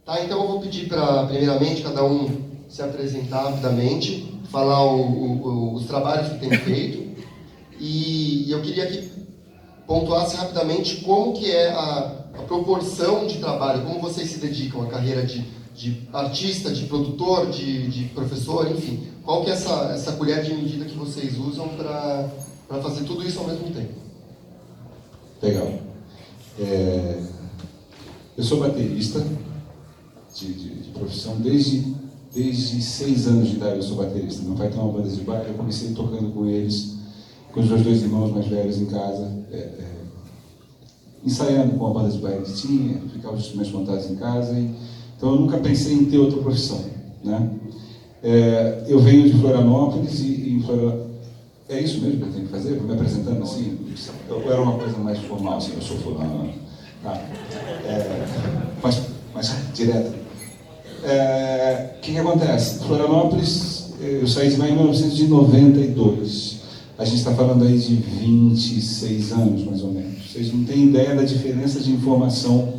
Tá, então eu vou pedir para, primeiramente, cada um se apresentar rapidamente, falar os trabalhos que tem feito, e eu queria que pontuasse rapidamente como que é a proporção de trabalho, como vocês se dedicam à carreira de artista, de produtor, de professor, enfim. Qual que é essa colher de medida que vocês usam para fazer tudo isso ao mesmo tempo? Legal. Eu sou baterista de profissão desde 6 anos de idade. Eu sou baterista. Meu pai tem uma banda de baile, eu comecei tocando com eles, com os meus 2 irmãos mais velhos em casa, ensaiando com a banda de baile que tinha, ficava os instrumentos montados em casa. Então eu nunca pensei em ter outra profissão, né? Eu venho de Florianópolis e em Florianópolis... É isso mesmo que eu tenho que fazer? Me apresentando assim? Ou era uma coisa mais formal, assim, eu sou fulano. Tá. Mais direto. O que acontece? Florianópolis, eu saí de lá em 1992. A gente está falando aí de 26 anos, mais ou menos. Vocês não têm ideia da diferença de informação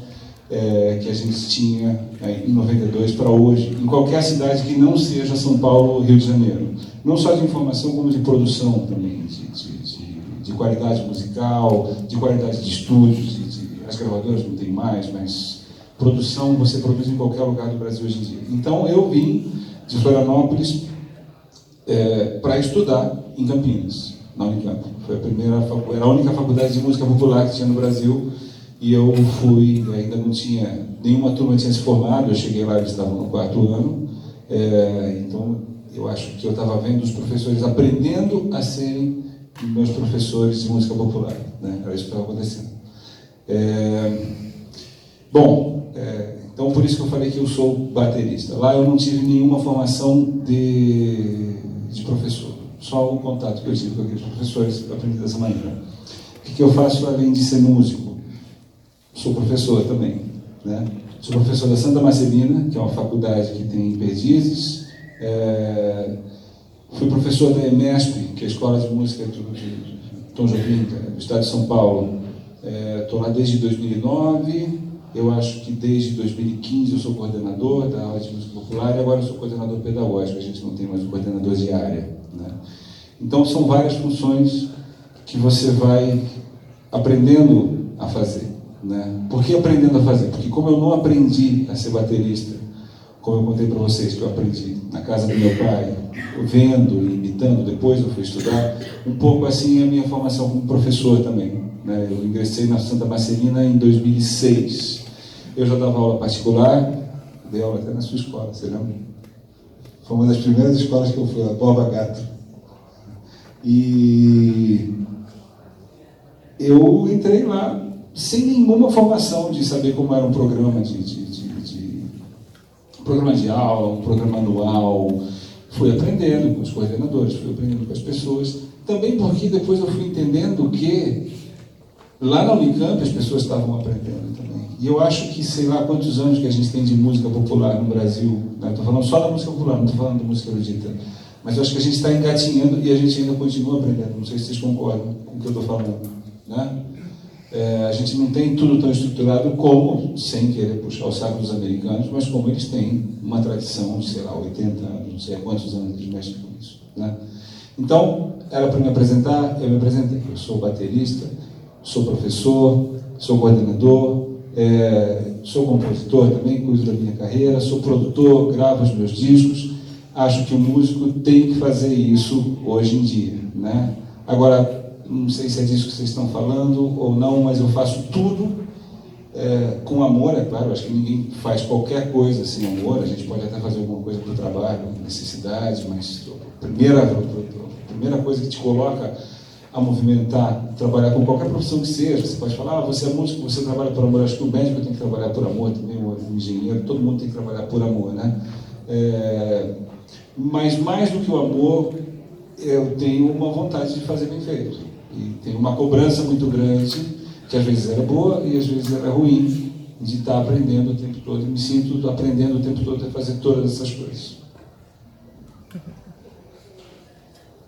que a gente tinha em 92 para hoje, em qualquer cidade que não seja São Paulo ou Rio de Janeiro. Não só de informação, como de produção também, de qualidade musical, de qualidade de estúdios, as gravadoras não tem mais, mas produção você produz em qualquer lugar do Brasil hoje em dia. Então eu vim de Florianópolis para estudar em Campinas, na Unicamp. Era a única faculdade de música popular que tinha no Brasil. E eu fui, ainda não tinha, nenhuma turma tinha se formado, eu cheguei lá, eles estavam no 4º ano, então eu acho que eu estava vendo os professores aprendendo a serem meus professores de música popular, né? Era isso que estava acontecendo. Então por isso que eu falei que eu sou baterista. Lá eu não tive nenhuma formação de professor, só o contato que eu tive com aqueles professores, eu aprendi dessa maneira. O que eu faço além de ser músico? Sou professor também, né? Sou professor da Santa Marcelina, que é uma faculdade que tem em Perdizes. Fui professor da EMESP, que é a Escola de Música de Tom Jobim, do estado de São Paulo. Estou lá desde 2009. Eu acho que desde 2015 eu sou coordenador da aula de música popular e agora eu sou coordenador pedagógico. A gente não tem mais um coordenador de área, né? Então são várias funções que você vai aprendendo a fazer. Né? Por que aprendendo a fazer? Porque como eu não aprendi a ser baterista, como eu contei para vocês que eu aprendi na casa do meu pai, vendo e imitando, depois eu fui estudar, um pouco assim a minha formação como professor também, né? Eu ingressei na Santa Marcelina em 2006. Eu já dava aula particular, dei aula até na sua escola, você lembra? Foi uma das primeiras escolas que eu fui, a Borba Gato. E eu entrei lá sem nenhuma formação de saber como era um programa programa de aula, um programa anual. Fui aprendendo com os coordenadores, fui aprendendo com as pessoas. Também porque depois eu fui entendendo que lá na Unicamp as pessoas estavam aprendendo também. E eu acho que, sei lá quantos anos que a gente tem de música popular no Brasil, né? Estou falando só da música popular, não estou falando da música erudita. Mas eu acho que a gente está engatinhando e a gente ainda continua aprendendo. Não sei se vocês concordam com o que eu estou falando, né? A gente não tem tudo tão estruturado como, sem querer puxar o saco dos americanos, mas como eles têm uma tradição de, sei lá, 80 anos, não sei há quantos anos eles mexem com isso, né? Então, era para me apresentar, eu me apresentei. Eu sou baterista, sou professor, sou coordenador, sou compositor também, cuido da minha carreira, sou produtor, gravo os meus discos. Acho que o músico tem que fazer isso hoje em dia, né? Agora, não sei se é disso que vocês estão falando ou não, mas eu faço tudo com amor, é claro. Acho que ninguém faz qualquer coisa sem amor. A gente pode até fazer alguma coisa para o trabalho, necessidade, mas a primeira coisa que te coloca a movimentar, trabalhar com qualquer profissão que seja. Você pode falar, você é músico, você trabalha por amor. Acho que o médico tem que trabalhar por amor também, o engenheiro, todo mundo tem que trabalhar por amor, né? Mas mais do que o amor, eu tenho uma vontade de fazer bem feito. E tenho uma cobrança muito grande, que às vezes era boa e às vezes era ruim, de estar aprendendo o tempo todo. Me sinto aprendendo o tempo todo a fazer todas essas coisas.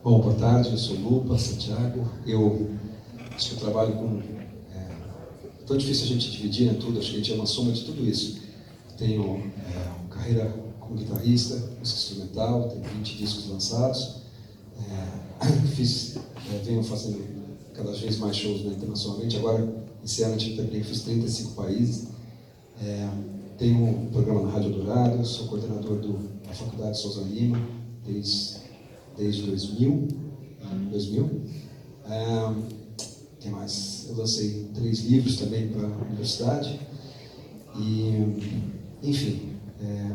Bom, boa tarde, eu sou Lupa Santiago. Eu acho que eu trabalho com... tão difícil a gente dividir, né, tudo. Acho que a gente é uma soma de tudo isso. tenho uma carreira como guitarrista, música instrumental, tenho 20 discos lançados. Venho fazendo cada vez mais shows, né, internacionalmente. Agora, esse ano eu fiz 35 países. Tenho um programa na Rádio Dourado, sou coordenador da Faculdade Souza Lima desde 2000. Que mais? Eu lancei 3 livros também para a universidade. Enfim,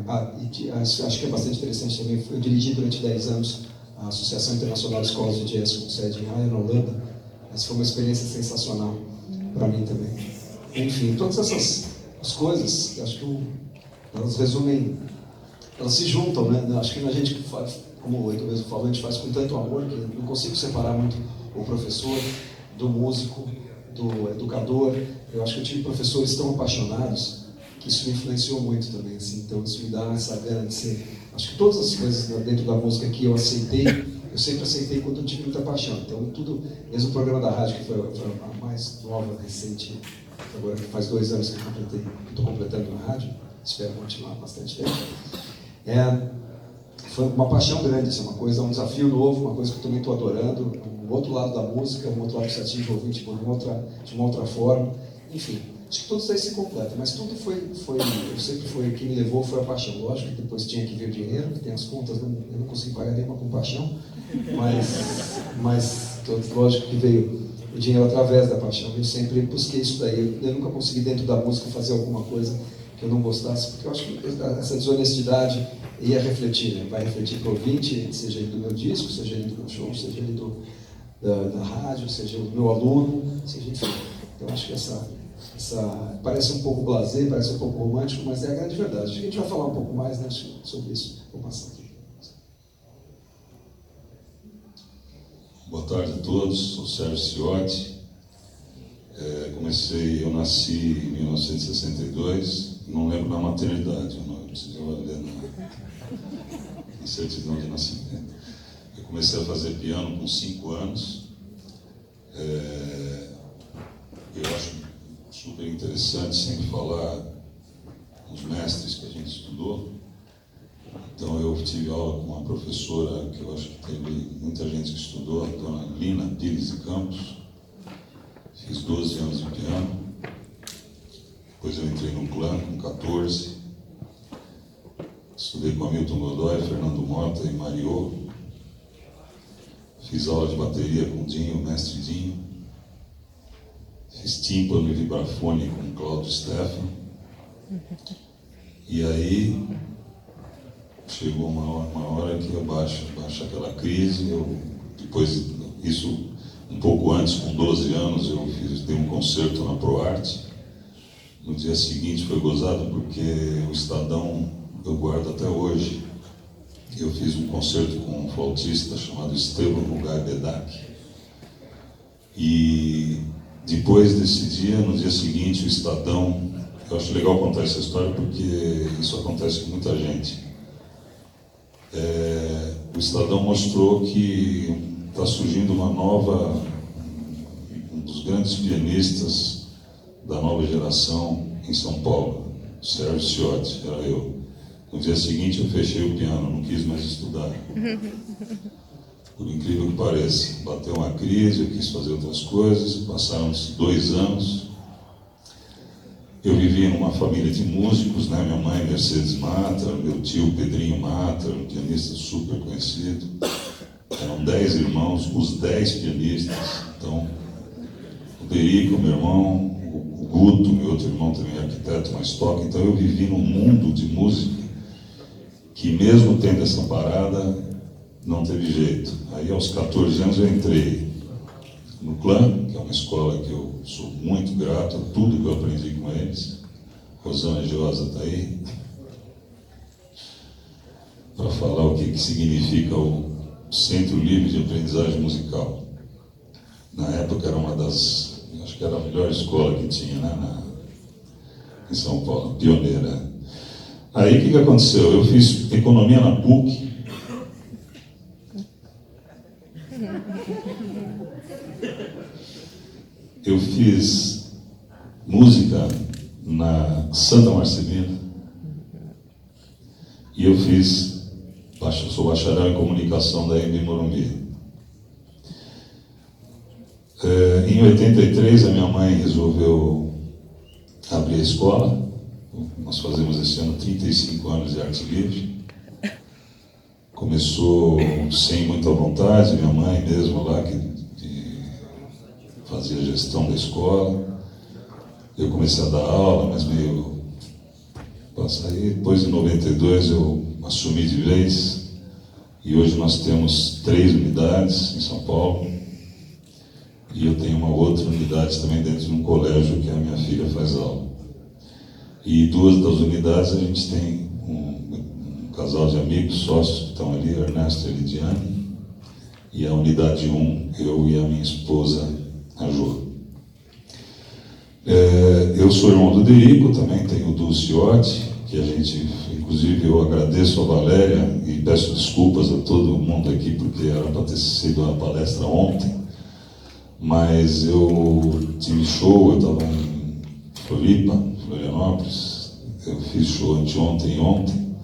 acho que é bastante interessante também. Eu dirigi durante 10 anos a Associação Internacional de Escolas de Jazz, com sede em Haia, na Holanda. Essa foi uma experiência sensacional para mim também. Enfim, todas essas coisas, acho que elas resumem, elas se juntam, né? Acho que a gente faz, como o Heitor mesmo falou, a gente faz com tanto amor que não consigo separar muito o professor do músico, do educador. Eu acho que eu tive professores tão apaixonados que isso me influenciou muito também, assim. Então isso me dá essa gana de ser... Acho que todas as coisas dentro da música que eu aceitei, eu sempre aceitei quando eu tive muita paixão. Então tudo, mesmo o programa da rádio, que foi a mais nova, recente, agora faz 2 anos que eu estou completando na rádio, espero continuar bastante tempo. Foi uma paixão grande, assim, uma coisa, um desafio novo, uma coisa que eu também estou adorando, um outro lado da música, um outro lado que se atinge o ouvinte de uma outra forma. Enfim, acho que tudo isso aí se completa, mas tudo quem me levou foi a paixão. Lógico que depois tinha que vir o dinheiro, que tem as contas, eu não consegui pagar nenhuma com paixão, mas lógico que veio o dinheiro através da paixão. Eu sempre busquei isso daí, eu nunca consegui dentro da música fazer alguma coisa que eu não gostasse, porque eu acho que essa desonestidade ia refletir, né? Vai refletir para o ouvinte, seja ele do meu disco, seja ele do meu show, seja ele da rádio, seja o meu aluno, seja enfim. Então acho que essa parece um pouco blasé, parece um pouco romântico, mas é a grande verdade. Acho que a gente vai falar um pouco mais, né, sobre isso. Vou passar aqui. Boa tarde a todos, sou Sérgio Ciotti. Eu nasci em 1962, não lembro da maternidade, eu precisava ler na certidão de nascimento. Eu comecei a fazer piano com 5 anos. Eu acho super interessante sempre falar com os mestres que a gente estudou. Então eu tive aula com uma professora que eu acho que teve muita gente que estudou, a dona Lina Pires de Campos. Fiz 12 anos de piano. Depois eu entrei no clã com 14. Estudei com Hamilton Godoy, Fernando Mota e Mariô. Fiz aula de bateria com o Dinho, o mestre Dinho. Fiz tímpano e vibrafone com o Cláudio Stefano. E aí chegou uma hora que eu baixo aquela crise. Depois, isso um pouco antes, com 12 anos, eu dei um concerto na ProArt. No dia seguinte foi gozado porque o Estadão eu guardo até hoje. Eu fiz um concerto com um flautista chamado Esteban Rugai Bedak. E depois desse dia, no dia seguinte, o Estadão... Eu acho legal contar essa história porque isso acontece com muita gente. O Estadão mostrou que está surgindo um dos grandes pianistas da nova geração em São Paulo, Sérgio Ciotti, era eu. No dia seguinte eu fechei o piano, não quis mais estudar. Por incrível que pareça, bateu uma crise, eu quis fazer outras coisas, passaram-se 2 anos. Eu vivia numa família de músicos, né? Minha mãe Mercedes Mata, meu tio Pedrinho Mata, um pianista super conhecido. Eram 10 irmãos, os 10 pianistas. Então, o Derico, meu irmão, o Guto, meu outro irmão também é arquiteto, mas toca. Então eu vivi num mundo de música que mesmo tendo essa parada, não teve jeito. Aí aos 14 anos eu entrei no clã, que é uma escola que eu sou muito grato a tudo que eu aprendi com eles. Rosana Giosa está aí para falar o que significa o Centro Livre de Aprendizagem Musical. Na época era uma das, acho que era a melhor escola que tinha, né, em São Paulo, pioneira. Aí o que aconteceu? Eu fiz economia na PUC. Eu fiz música na Santa Marcelina. E eu sou bacharel em comunicação da EMB Morumbi. Em 83, a minha mãe resolveu abrir a escola. Nós fazemos esse ano 35 anos de arte livre. Começou sem muita vontade, minha mãe mesmo lá, que fazia a gestão da escola. Eu comecei a dar aula, mas meio... Depois de 92 eu assumi de vez. E hoje nós temos 3 unidades em São Paulo. E eu tenho uma outra unidade também dentro de um colégio que a minha filha faz aula. E 2 das unidades a gente tem um casal de amigos, sócios que estão ali, Ernesto e Lidiane. E a unidade 1, eu e a minha esposa, a Jo. Eu sou irmão do Derico, também tenho o Du Ciotti, que a gente, inclusive eu agradeço a Valéria e peço desculpas a todo mundo aqui, porque era para ter sido a palestra ontem. Mas eu tive show, eu estava em Florianópolis, eu fiz show anteontem e ontem,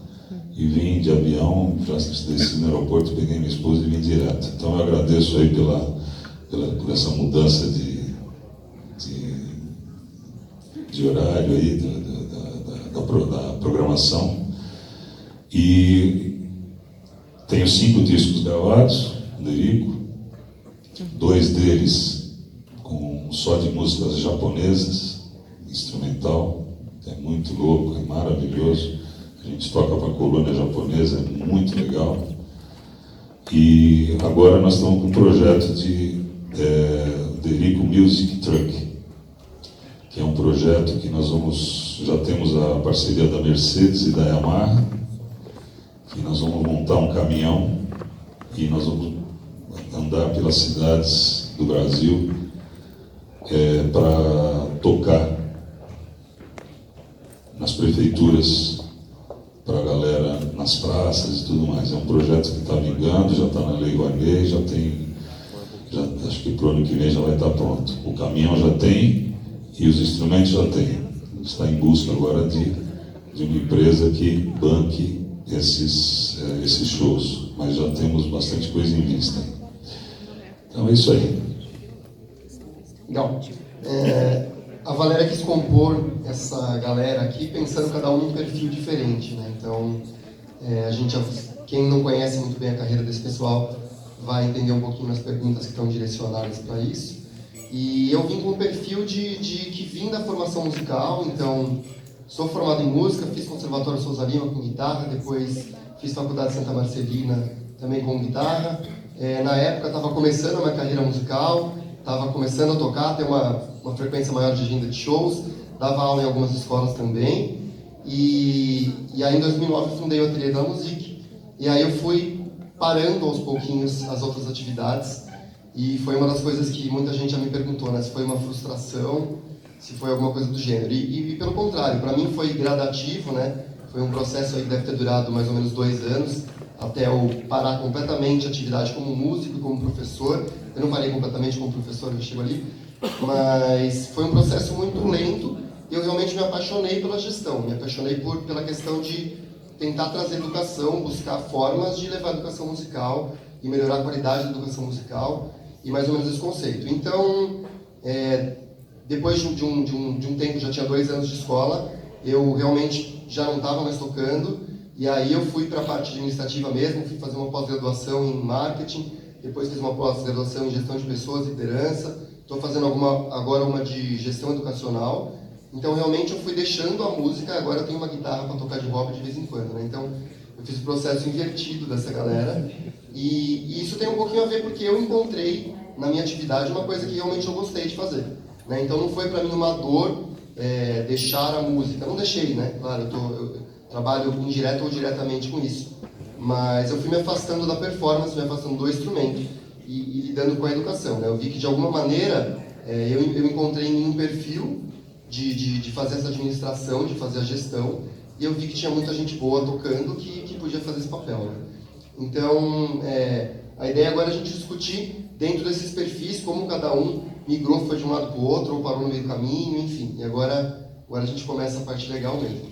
e vim de avião, já desci no aeroporto, peguei minha esposa e vim direto. Então eu agradeço aí por essa mudança de horário aí, da programação. E tenho 5 discos gravados, Derico, 2 deles só de músicas japonesas, instrumental, é muito louco, é maravilhoso. A gente toca para a colônia japonesa, é muito legal. E agora nós estamos com um projeto de Derico Music Truck, que é um projeto que já temos a parceria da Mercedes e da Yamaha, que nós vamos montar um caminhão e nós vamos andar pelas cidades do Brasil para tocar nas prefeituras, para a galera nas praças e tudo mais. É um projeto que está vingando, já está na Lei Rouanet, acho que para o ano que vem já vai estar pronto. O caminhão já tem e os instrumentos já tem. Está em busca agora de uma empresa que banque esses shows, mas já temos bastante coisa em vista. Então é isso aí. Legal. A Valéria quis compor essa galera aqui pensando cada um num perfil diferente, né? Então, quem não conhece muito bem a carreira desse pessoal vai entender um pouquinho nas perguntas que estão direcionadas para isso. E eu vim com um perfil que vim da formação musical, então sou formado em música, fiz Conservatório Souza Lima com guitarra, depois fiz Faculdade Santa Marcelina também com guitarra. Na época estava começando a minha carreira musical, estava começando a tocar, ter uma frequência maior de agenda de shows, dava aula em algumas escolas também. E aí em 2009 eu fundei o Ateliê da Musique, e aí eu fui parando aos pouquinhos as outras atividades. E foi uma das coisas que muita gente já me perguntou, né? Se foi uma frustração, se foi alguma coisa do gênero. E pelo contrário, para mim foi gradativo, né? Foi um processo aí que deve ter durado mais ou menos 2 anos, até eu parar completamente a atividade como músico e como professor. Eu não parei completamente como professor, eu chego ali, mas foi um processo muito lento e eu realmente me apaixonei pela gestão, me apaixonei pela questão de tentar trazer educação, buscar formas de levar a educação musical e melhorar a qualidade da educação musical. E mais ou menos esse conceito. Então, depois de um tempo, já tinha 2 anos de escola, eu realmente já não estava mais tocando, e aí eu fui para a parte administrativa mesmo, fui fazer uma pós-graduação em marketing, depois fiz uma pós-graduação em gestão de pessoas e liderança, estou fazendo agora uma de gestão educacional. Então, realmente, eu fui deixando a música, agora eu tenho uma guitarra para tocar de hobby de vez em quando, né? Então, eu fiz o processo invertido dessa galera. E isso tem um pouquinho a ver porque eu encontrei na minha atividade uma coisa que realmente eu gostei de fazer, né? Então não foi para mim uma dor deixar a música. Não deixei, né? Claro, eu trabalho indireto ou diretamente com isso. Mas eu fui me afastando da performance, me afastando do instrumento e lidando com a educação, né? Eu vi que de alguma maneira eu encontrei em mim um perfil de fazer essa administração, de fazer a gestão, e eu vi que tinha muita gente boa tocando que podia fazer esse papel, né? Então, a ideia agora é a gente discutir dentro desses perfis como cada um migrou, foi de um lado para o outro, ou parou no meio do caminho, enfim. E agora a gente começa a parte legal mesmo.